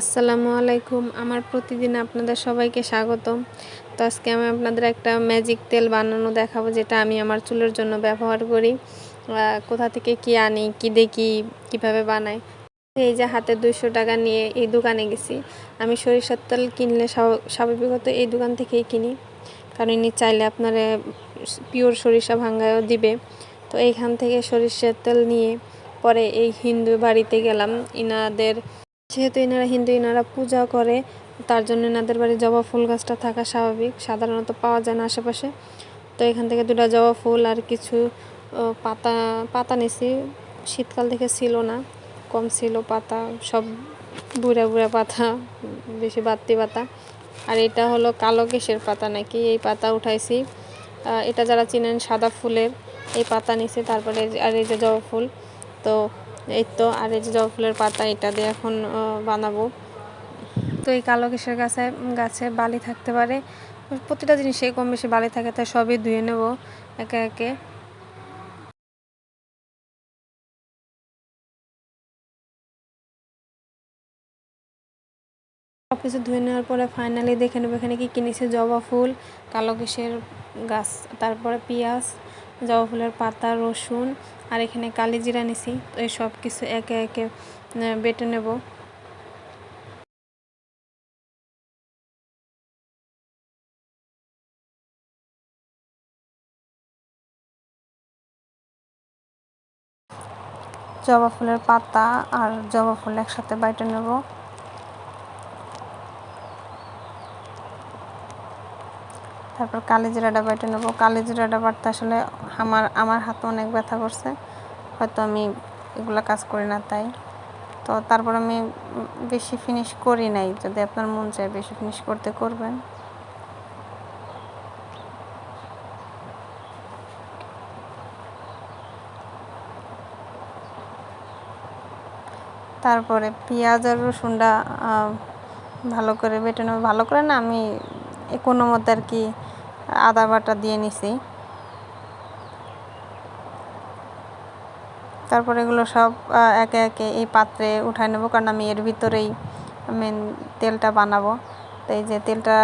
আসসালামু আলাইকুম। আমার প্রতিদিন আপনাদের সবাইকে স্বাগতম। তো আজকে আমি আপনাদের একটা ম্যাজিক তেল বানানো দেখাবো, যেটা আমি আমার চুলের জন্য ব্যবহার করি। কোথা থেকে কি আনি, কি দেখি, কিভাবে বানাই। এই যে হাতে 200 টাকা নিয়ে এই দোকানে গেছি। আমি সরিষার তেল কিনলে স্বাভাবিকত এই দোকান থেকেই কিনি, কারণ ইনি চাইলে আপনারা পিওর সরিষা ভাঙ্গায়ও দিবে। তো এইখান থেকে সরিষার তেল নিয়ে পরে এই হিন্দু বাড়িতে গেলাম। যেহেতু এনারা হিন্দু, এনারা পূজা করে, তার জন্য এনাদের বাড়ি জবা ফুল গাছটা থাকা স্বাভাবিক, সাধারণত পাওয়া যায় না আশেপাশে। তো এখান থেকে 2টা জবা ফুল আর কিছু পাতা পাতা নিছি। শীতকাল থেকে ছিল না, কম ছিল পাতা, সব বুড়া বুড়া পাতা, বেশি বাড়তি পাতা। আর এটা হলো কালো কেশের পাতা নাকি, এই পাতা উঠাইছি। এটা যারা চিনেন সাদা ফুলের, এই পাতা নিছি। তারপরে আর এই যে জবা ফুল, তো এই তো আর এই যে জবা ফুলের পাতা, এটা দিয়ে এখন বানাবো। তো এই কালো কেশের গাছে বালি থাকতে পারে, প্রতিটা জিনিসে কম বেশি বালি থাকে, তাই সবই ধুয়ে নেব একে একে। সব কিছু ধুয়ে নেওয়ার পরে ফাইনালি দেখে নেবো এখানে কি কিনেছি। জবা ফুল, কালো কেশের গাছ, তারপরে পেঁয়াজ, জবা ফুলের পাতা, রসুন, আর এখানে কালি জিরা নিছি। তো এই সব কিছু একে একে বেটে নেব। জবা ফুলের পাতা আর জবা ফুল একসাথে বেটে নেব। তারপর কালি জিরাটা বেটে নেব। কালি জিরাটা বাটতে আসলে আমার হাতে অনেক ব্যথা করছে, হয়তো আমি এগুলো কাজ করি না তাই। তো তারপর আমি বেশি ফিনিশ করি নাই, যদি আপনার মন চায় বেশি ফিনিশ করতে করবেন। তারপরে পেঁয়াজ আর রসুনটা ভালো করে বেটে নেব। ভালো করে না, আমি কোনো মতে আর কি আদা বাটা দিয়ে নিছি। তারপরে এগুলো সব একে একে এই পাত্রে উঠায় নেব, কারণ আমি এর ভিতরেই মেন তেলটা বানাবো। তো এই যে তেলটা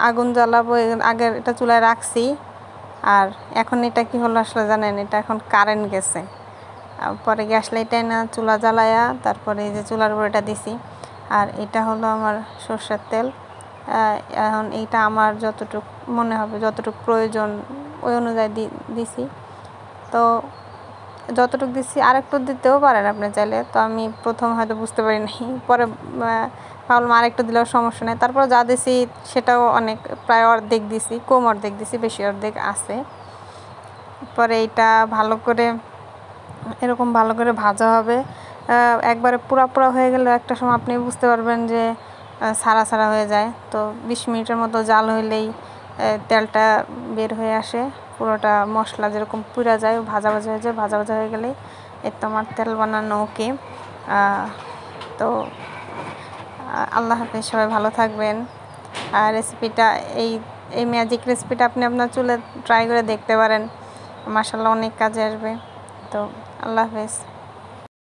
আগুন জ্বালাবো, আগে এটা চুলায় রাখছি। আর এখন এটা কি হলো আসলে জানেন, এটা এখন কারেন্ট গেছে। পরে গ্যাস লাইটাই না চুলা জ্বালায়া তারপরে এই যে চুলার উপর এটা দিছি। আর এটা হলো আমার সরষের তেল। এখন এইটা আমার যতটুকু মনে হবে, যতটুকু প্রয়োজন ওই অনুযায়ী দিছি। তো যতটুকু দিচ্ছি আরেকটু দিতেও পারেন আপনি চাইলে। তো আমি প্রথম হয়তো বুঝতে পারি নাই, পরে ভাবলাম আরেকটু দিলেও সমস্যা নেই। তারপর যা দিছি সেটাও অনেক, প্রায় অর্ধেক দিছি, কম অর্ধেক দিছি, বেশি অর্ধেক আছে। পরে এইটা ভালো করে এরকম ভালো করে ভাজা হবে। একবারে পুরা হয়ে গেলে একটা সময় আপনি বুঝতে পারবেন যে ছাড়া ছাড়া হয়ে যায়। তো 20 মিনিটের মতো জাল হইলেই তেলটা বের হয়ে আসে। পুরোটা মশলা যেরকম পুড়া যায়, ভাজা ভাজা হয়ে যায়। ভাজা ভাজা হয়ে গেলেই এর তো আমার তেল বানানো ওকে। তো আল্লাহ হাফেজ, সবাই ভালো থাকবেন। আর রেসিপিটা এই ম্যাজিক রেসিপিটা আপনি আপনার চুলে ট্রাই করে দেখতে পারেন, মাশাআল্লাহ অনেক কাজে আসবে। তো আল্লাহ হাফেজ।